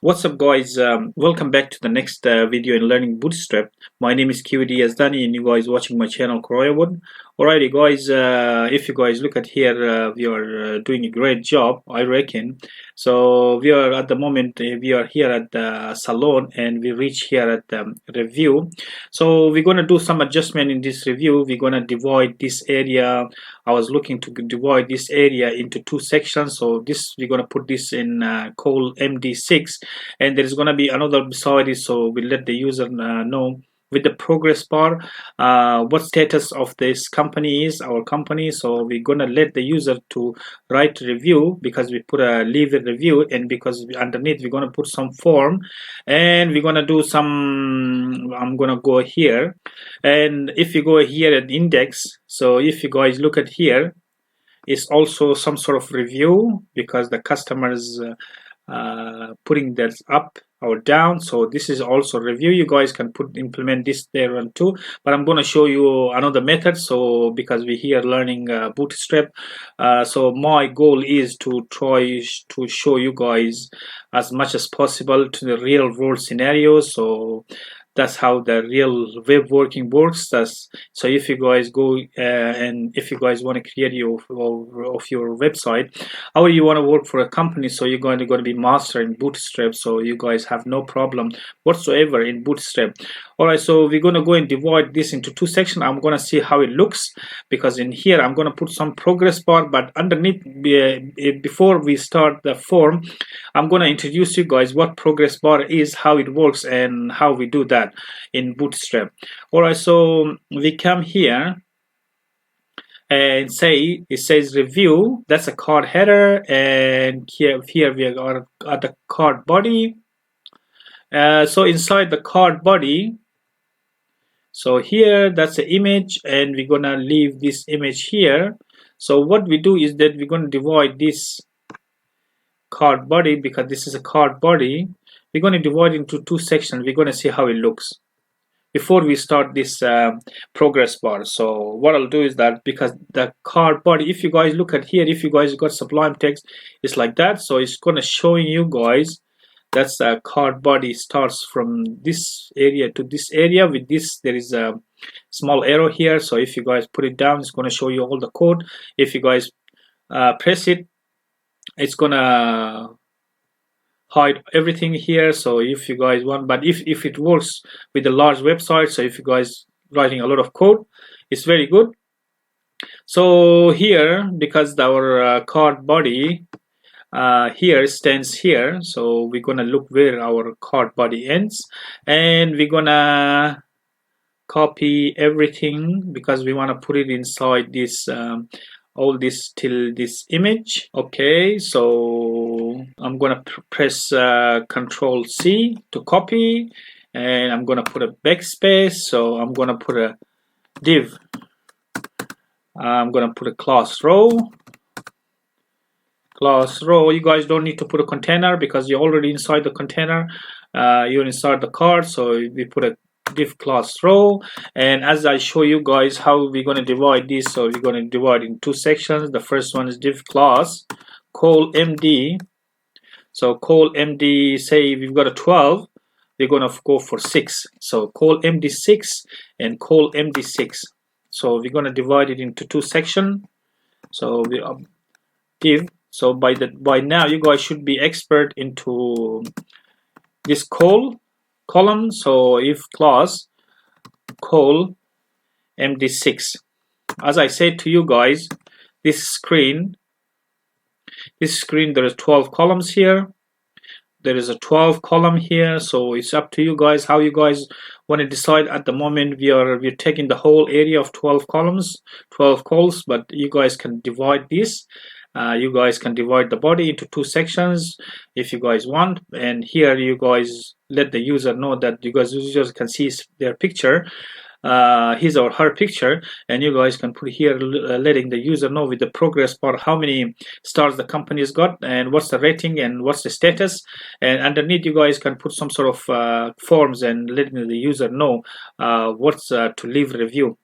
What's up guys, welcome back to the next video in learning Bootstrap. My name is QD Azdani and you guys watching my channel Koreawood. Alrighty guys, if you guys look at here, we are doing a great job, I reckon. So we are at the moment, we are here at the salon and we reach here at the review. So we're going to do some adjustment in this review. We're going to divide this area. I was looking to divide this area into two sections. So this, we're going to put this in call MD6, and there is going to be another beside it, so we'll let the user know with the progress bar what status of this company is, our company. So we're going to let the user to write review, because we put a leave a review, and because underneath we're going to put some form, and we're going to do some, I'm going to go here, and if you go here at index, so if you guys look at here, it's also some sort of review because the customers putting that up or down. So this is also review. You guys can implement this there and too, but I'm going to show you another method. So because we're here learning Bootstrap, so my goal is to try to show you guys as much as possible to the real world scenarios. So that's how the real web working works. So if you guys go and if you guys want to create your website, or you want to work for a company, so you're going to be master in Bootstrap, so you guys have no problem whatsoever in Bootstrap. All right, so we're going to go and divide this into two sections. I'm going to see how it looks, because in here I'm going to put some progress bar, but underneath, before we start the form, I'm going to introduce you guys what progress bar is, how it works, and how we do that in Bootstrap. All right, so we come here and say it says review. That's a card header, and here we are at the card body. So inside the card body, so here that's the image, and we're gonna leave this image here. So what we do is that we're going to divide this card body, because this is a card body, we're going to divide into two sections. We're going to see how it looks before we start this progress bar. So what I'll do is that, because the card body, if you guys look at here, if you guys got Sublime Text, it's like that. So it's going to showing you guys that's the card body starts from this area to this area. With this, there is a small arrow here, so if you guys put it down, it's going to show you all the code. If you guys press it, it's gonna hide everything here. So if you guys want, but if it works with a large website, so if you guys writing a lot of code, it's very good. So here, because our card body here stands here, so we're gonna look where our card body ends, and we're gonna copy everything, because we want to put it inside this all this till this image. Okay, so I'm gonna press Control C to copy, and I'm gonna put a backspace. So I'm gonna put a div, I'm gonna put a class row. You guys don't need to put a container, because you're already inside the container, you're inside the card. So we put a div class row, and as I show you guys how we're going to divide this, so we're going to divide in two sections. The first one is div class call MD. So call MD, say we've got a 12, we're going to go for 6, so call MD6 and call MD6. So we're going to divide it into two sections. So we div, so by now you guys should be expert into this call column. So if class call MD6, as I said to you guys, this screen there is 12 columns here, there is a 12 column here. So it's up to you guys how you guys want to decide. At the moment we're taking the whole area of 12 columns, 12 calls, but you guys can divide this. You guys can divide the body into two sections if you guys want, and here you guys let the user know that you guys users can see their picture, his or her picture, and you guys can put here letting the user know with the progress bar how many stars the company's got, and what's the rating, and what's the status. And underneath you guys can put some sort of forms and letting the user know what's to leave review.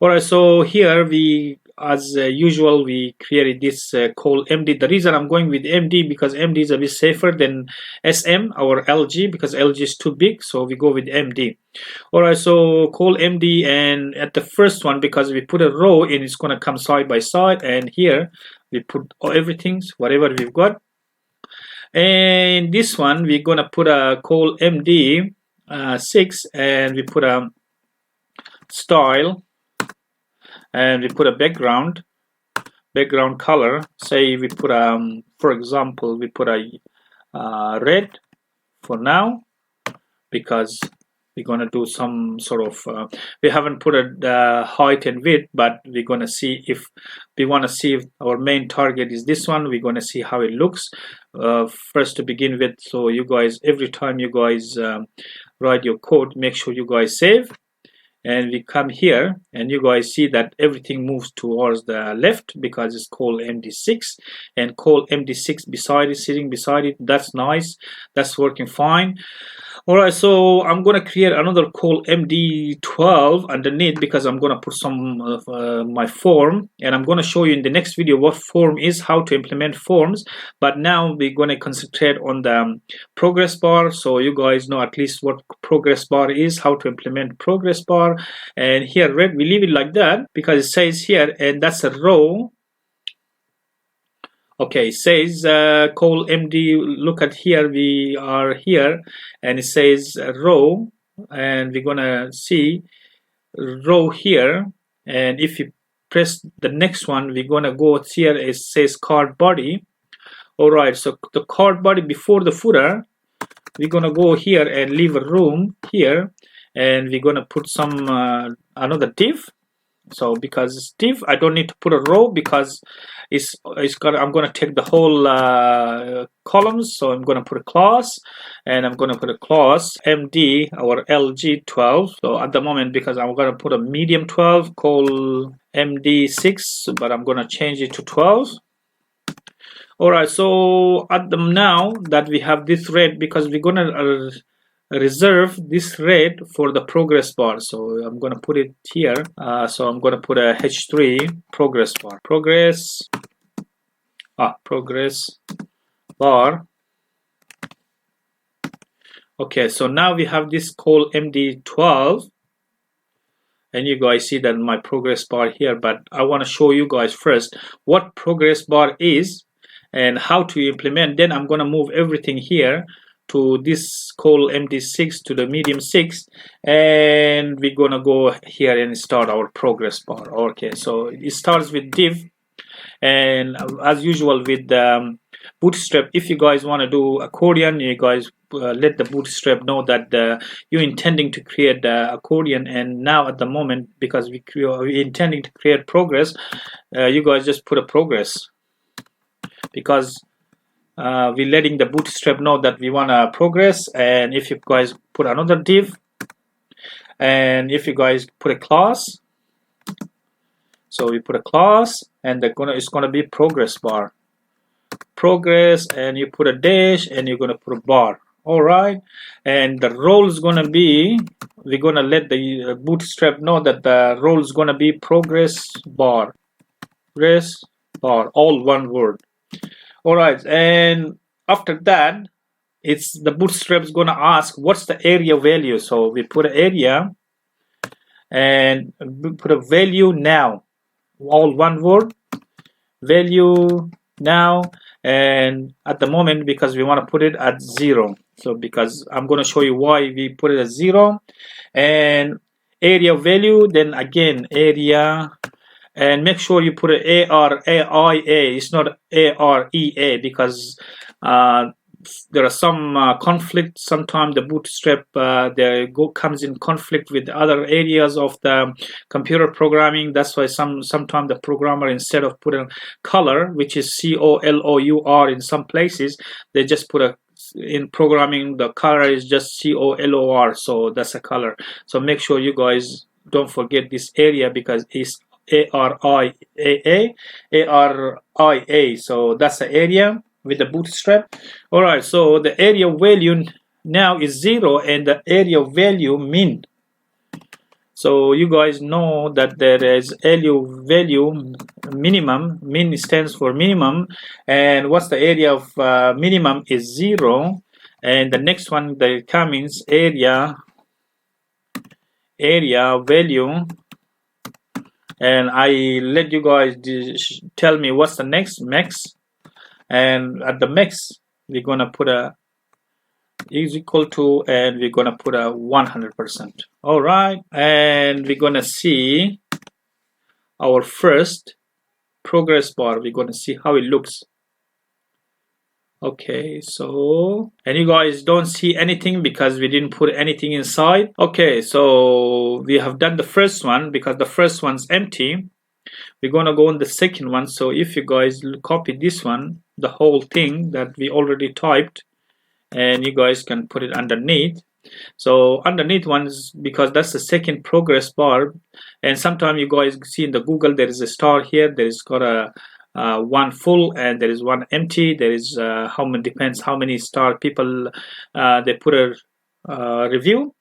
All right, so here we as usual, we created this call MD. The reason I'm going with MD because MD is a bit safer than SM or LG, because LG is too big, so we go with MD. Alright, so call MD, and at the first one, because we put a row in, it's going to come side by side, and here we put everything, whatever we've got. And this one we're going to put a call MD 6, and we put a style, and we put a background color. Say we put for example, we put a red for now, because we're going to do some sort of we haven't put a height and width, but we're going to see if we want to see if our main target is this one. We're going to see how it looks first to begin with. So you guys, every time you guys write your code, make sure you guys save, and we come here and you guys see that everything moves towards the left because it's called MD6, and call MD6 beside it, sitting beside it. That's nice, that's working fine. Alright, so I'm gonna create another call MD12 underneath, because I'm gonna put some of my form, and I'm gonna show you in the next video what form is, how to implement forms. But now we're gonna concentrate on the progress bar, so you guys know at least what progress bar is, how to implement progress bar. And here red, we leave it like that because it says here, and that's a row. Okay, it says call MD. Look at here, we are here, and it says row, and we're gonna see row here. And if you press the next one, we're gonna go here. It says CardBody. All right, so the CardBody before the footer, we're gonna go here and leave a room here, and we're gonna put some another div. So because it's div, I don't need to put a row because I'm going to take the whole columns. So I'm going to put a class, and I'm going to put a class MD or LG12. So at the moment, because I'm going to put a medium 12 called MD6, but I'm going to change it to 12. Alright, so at the now that we have this red, because we're going to reserve this red for the progress bar, so I'm going to put it here. So I'm going to put a H3 progress bar, progress bar. Okay, so now we have this called MD12, and you guys see that my progress bar here, but I want to show you guys first what progress bar is and how to implement. Then I'm going to move everything here to this call MD6 to the medium 6, and we're gonna go here and start our progress bar. Okay, so it starts with div, and as usual with Bootstrap, if you guys want to do accordion, you guys let the Bootstrap know that you're intending to create the accordion. And now at the moment, because we're intending to create progress, you guys just put a progress, because we're letting the Bootstrap know that we want to progress. And if you guys put another div, and if you guys put a class, so we put a class, and it's gonna be progress bar, progress, and you put a dash, and you're gonna put a bar. All right, and the role is gonna be, we're gonna let the Bootstrap know that the role is gonna be progress bar, all one word. Alright, and after that, it's the Bootstrap is gonna ask what's the area value. So we put an area, and we put a value now, all one word, value now. And at the moment, because we want to put it at 0, so because I'm going to show you why we put it at 0. And area value, then again area, and make sure you put an ARAIA. It's not AREA, because there are some conflict. Sometimes the Bootstrap comes in conflict with other areas of the computer programming. That's why sometimes the programmer, instead of putting color, which is COLOUR in some places, they just put in programming the color is just COLOR, so that's a color. So make sure you guys don't forget this area, because it's ARIA, so that's the area with the Bootstrap. Alright, so the area value now is 0, and the area value min. So you guys know that there is LU value minimum. Min stands for minimum, and what's the area of minimum is 0, and the next one that comes area value, and I let you guys tell me what's the next max, and at the max we're gonna put a is equal to, and we're gonna put a 100%. All right, and we're gonna see our first progress bar. We're gonna see how it looks. Okay, so, and you guys don't see anything because we didn't put anything inside. Okay, so we have done the first one because the first one's empty. We're gonna go on the second one. So if you guys copy this one, the whole thing that we already typed, and you guys can put it underneath. So underneath ones, because that's the second progress bar, and sometimes you guys see in the Google there is a star here, there is got a one full and there is one empty. There is how many, depends how many star people they put a review.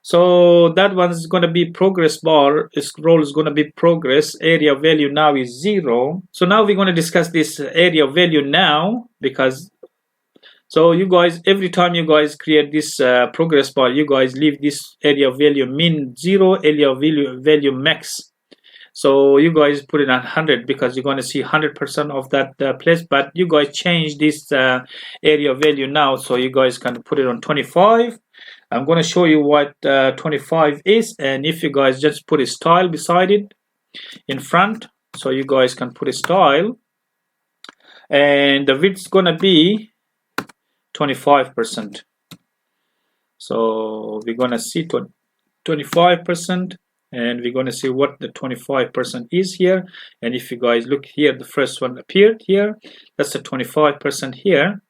So that one's going to be progress bar. Its role is going to be progress. Area value now is 0. So now we're going to discuss this area value now, because so you guys, every time you guys create this progress bar, you guys leave this area value min 0, area value max. So you guys put it at 100 because you're going to see 100% of that place, but you guys change this area value now, so you guys can put it on 25. I'm going to show you what 25 is, and if you guys just put a style beside it in front, so you guys can put a style, and the width is going to be 25%. So we're going to see 25%, and we're going to see what the 25% is here. And if you guys look here, the first one appeared here, that's the 25% here.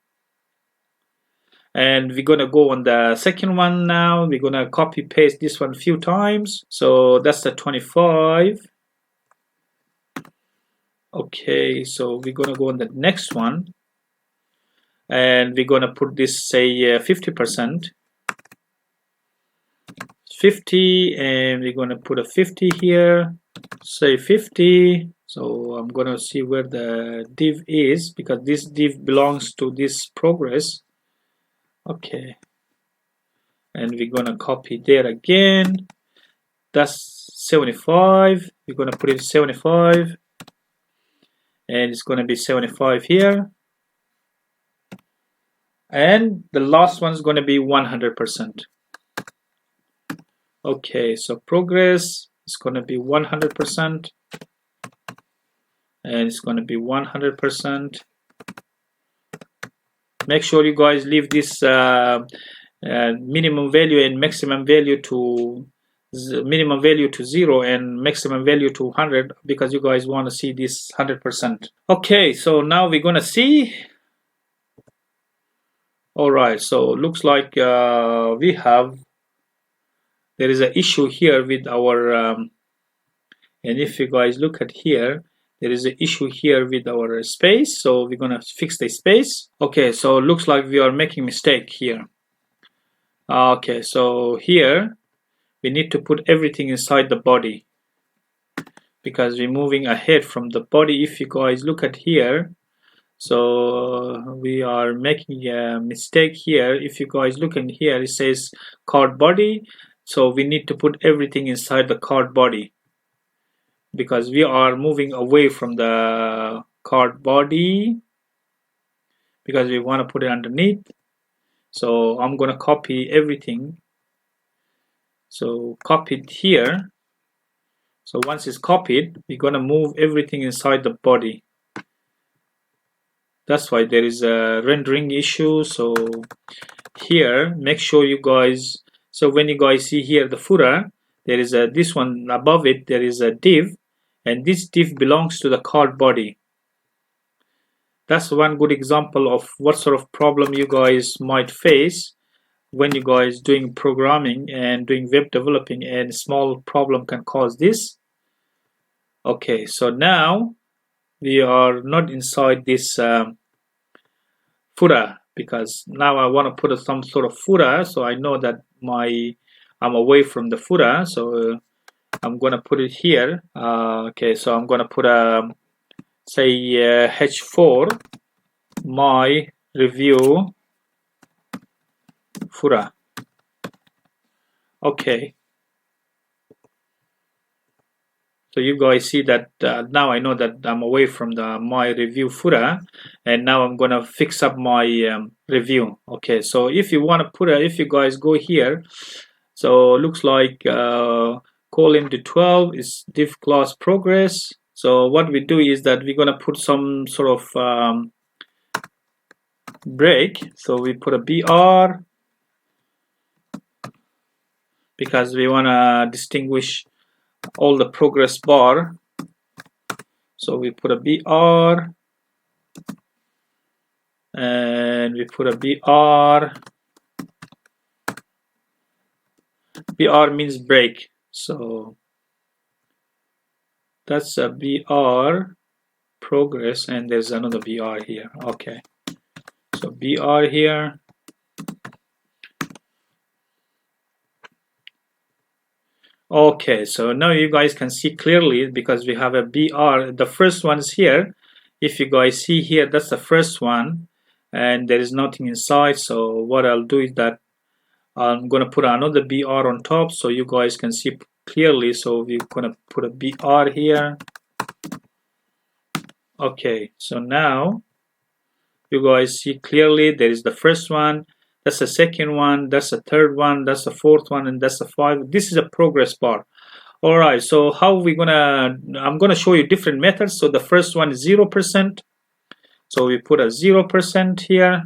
And we're going to go on the second one now. We're going to copy paste this one a few times. So that's the 25. Okay, so we're going to go on the next one, and we're going to put this, say 50%. 50, and we're going to put a 50 here, say 50. So I'm going to see where the div is, because this div belongs to this progress. Okay, and we're going to copy there again. That's 75. We're going to put it 75, and it's going to be 75 here, and the last one's going to be 100%. Okay, so progress is going to be 100%, and it's going to be 100%. Make sure you guys leave this minimum value and maximum value to minimum value to 0 and maximum value to 100, because you guys want to see this 100%. Okay, so now we're going to see. All right, so looks like we have, there is an issue here with our and if you guys look at here, there is an issue here with our space, so we're gonna fix the space. Okay, so looks like we are making mistake here. Okay, so here we need to put everything inside the body, because we're moving ahead from the body. If you guys look at here, so we are making a mistake here. If you guys look in here, it says CardBody, so we need to put everything inside the CardBody, because we are moving away from the CardBody, because we want to put it underneath. So I'm going to copy everything, so copy it here. So once it's copied, we're going to move everything inside the body. That's why there is a rendering issue. So here, make sure you guys, so when you guys see here the footer, there is a, this one above it, there is a div, and this div belongs to the CardBody. That's one good example of what sort of problem you guys might face when you guys doing programming and doing web developing, and small problem can cause this. Okay, so now we are not inside this footer, because now I want to put some sort of footer, so I know that I'm away from the footer. So I'm gonna put it here. Okay, so I'm gonna put a say h4 my review footer. Okay, so you guys see that now I know that I'm away from the my review footer, and now I'm gonna fix up my review. Okay, so if you want to put a, if you guys go here, so looks like column to 12 is div class progress. So what we do is that we're gonna put some sort of break. So we put a BR because we want to distinguish all the progress bar. So we put a BR and we put a BR. BR means break. So that's a BR progress, and there's another BR here. Okay, so BR here. Okay, so now you guys can see clearly because we have a BR. The first one is here. If you guys see here, that's the first one, and there is nothing inside. So what I'll do is that I'm gonna put another BR on top so you guys can see clearly. So we're gonna put a BR here. Okay, so now you guys see clearly there is the first one, that's the second one, that's the third one, that's the fourth one, and that's the five. This is a progress bar. All right, so how we gonna, I'm gonna show you different methods. So the first one is 0%. So we put a 0% here.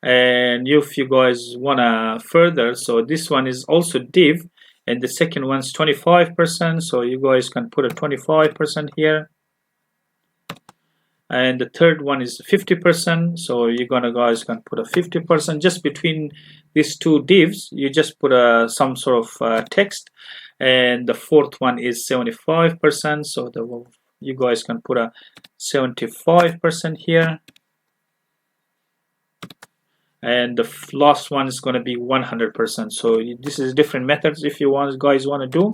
And if you guys wanna further, so this one is also div, and the second one's 25%. So you guys can put a 25% here. And the third one is 50%. So you're gonna guys can put a 50%. Just between these two divs, you just put a some sort of text. And the fourth one is 75%. So you guys can put a 75% here. And the last one is going to be 100%. So this is different methods if you guys want to do.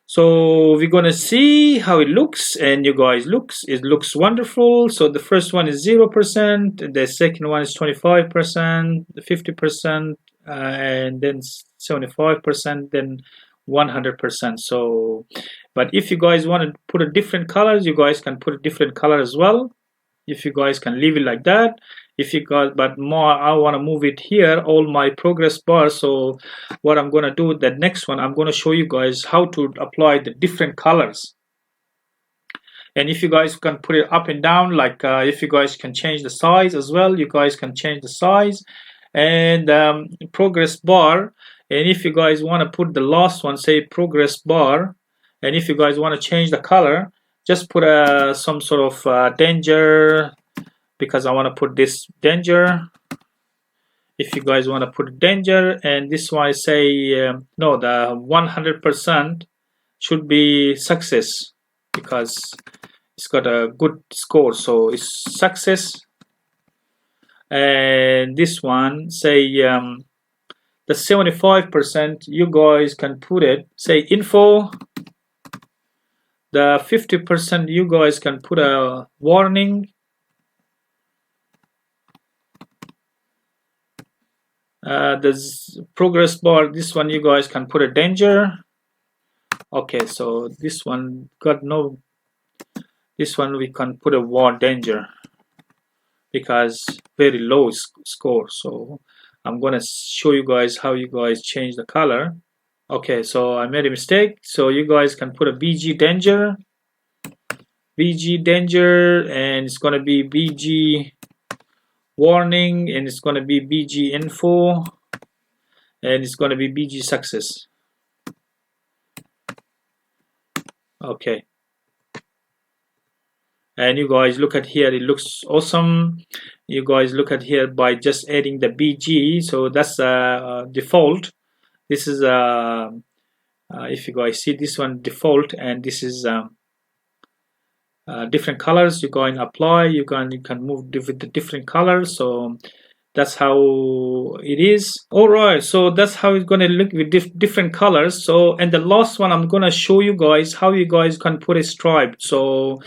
So we're gonna see how it looks, and you guys it looks wonderful. So the first one is 0%, the second one is 25%, 50%, and then 75%, then 100%. So, but if you guys want to put a different colors, you guys can put a different color as well. If you guys can leave it like that. If you guys, but more, I want to move it here, all my progress bars. So what I'm going to do, the next one, I'm going to show you guys how to apply the different colors. And if you guys can put it up and down, like if you guys can change the size as well, you guys can change the size and progress bar. And if you guys want to put the last one, say progress bar, and if you guys want to change the color, just put some sort of danger, because I want to put this danger. If you guys want to put danger, and this one I say no, the 100% should be success because it's got a good score, so it's success. And this one say the 75%, you guys can put it say info. The 50%, you guys can put a warning. The progress bar, this one you guys can put a danger. Okay, so this one got no, this one we can put a war danger because very low score. So I'm gonna show you guys how you guys change the color. Okay, so I made a mistake, so you guys can put a BG danger, and it's gonna be BG warning, and it's gonna be BG info, and it's gonna be BG success. Okay, and you guys look at here, it looks awesome. You guys look at here by just adding the BG, so that's default. This is if you guys see this one default, and this is different colors. You go and apply, you can move with the different colors. So That's how it is. All right, so that's how it's going to look with different colors. So, and the last one, I'm going to show you guys how you guys can put a stripe. So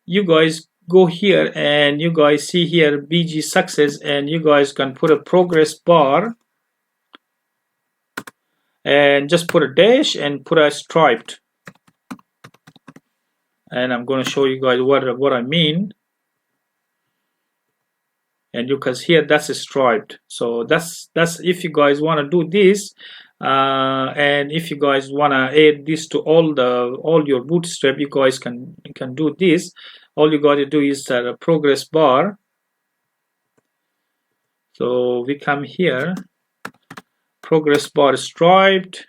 you guys go here and you guys see here BG success, and you guys can put a progress bar and just put a dash and put a striped. And I'm going to show you guys what I mean. And you can see here that's a striped. So that's if you guys want to do this, and if you guys want to add this to all your Bootstrap, you guys can do this. All you got to do is a progress bar. So we come here, progress bar striped,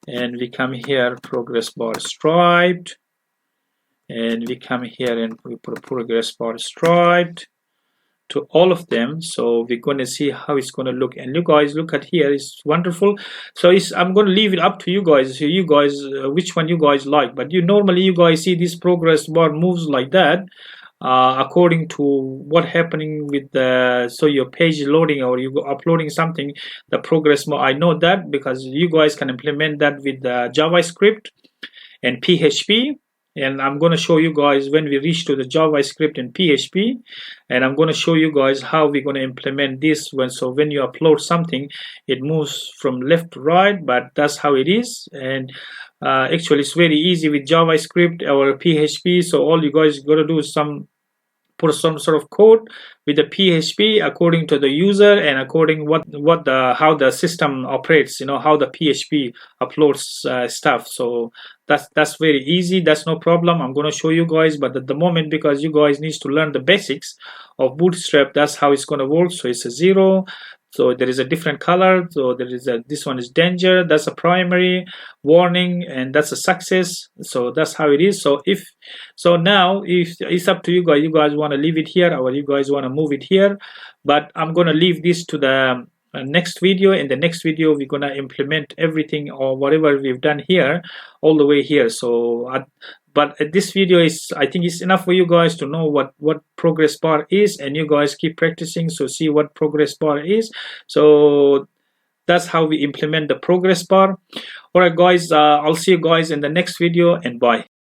and we come here, progress bar striped, and we come here and we put a progress bar striped to all of them. So we're going to see how it's going to look, and you guys look at here, it's wonderful. So I'm going to leave it up to you guys, so you guys which one you guys like. But normally you guys see this progress bar moves like that, according to what happening with the, so your page is loading or you uploading something, the progress bar. I know that because you guys can implement that with JavaScript and PHP. And I'm going to show you guys when we reach to the JavaScript and PHP, and I'm going to show you guys how we're going to implement this so when you upload something, it moves from left to right. But that's how it is. And actually it's very easy with JavaScript or PHP. So all you guys got to do is put some sort of code with the PHP according to the user and according how the system operates, how the PHP uploads stuff. So that's very easy. That's no problem. I'm going to show you guys, but at the moment, because you guys need to learn the basics of Bootstrap, that's how it's going to work. So it's a 0. So there is a different color. So there is this one is danger, that's a primary, warning, and that's a success. So that's how it is. So now if it's up to you guys, want to leave it here or you guys want to move it here. But I'm going to leave this to the next video. In the next video, we're going to implement everything or whatever we've done here all the way here. So but this video is, I think it's enough for you guys to know what progress bar is, and you guys keep practicing, so see what progress bar is. So that's how we implement the progress bar. All right guys, I'll see you guys in the next video, and bye.